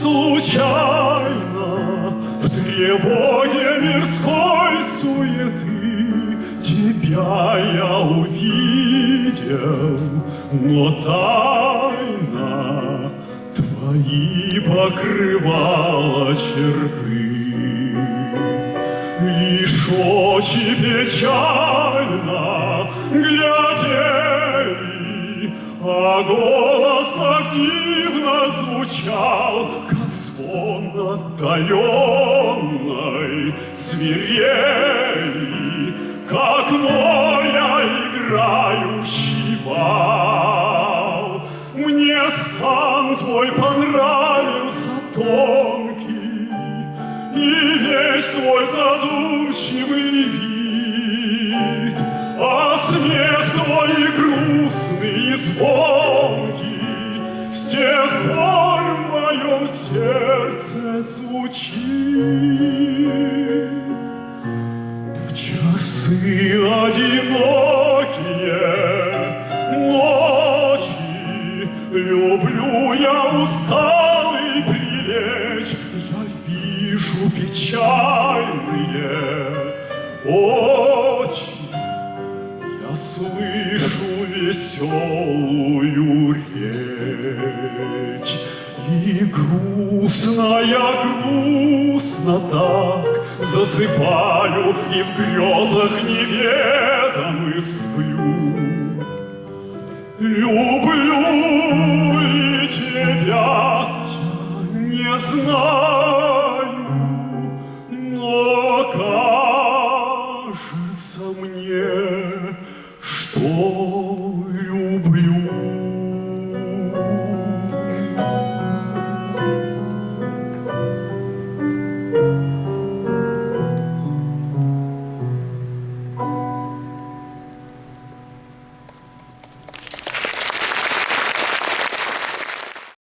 случайно в тревоге мирской суеты тебя я увидел, но тайна твои покрывала черты. Лишь очи печально глядели, а голос так дивно звучал, как звон отдаленной свирели, как моля играющий вал. Мне стан твой понравился тонкий, и весь твой задумчивый вид, а смех твой грустный и звонкий с тех пор в моем сердце звучит. В часы одинокие ночи люблю я усталый прилечь, я вижу печальные очи, я слышу веселую речь, и грустно так засыпаю, и в грезах неведомых сплю. Люблю ли тебя, я не знаю, но кажется мне, что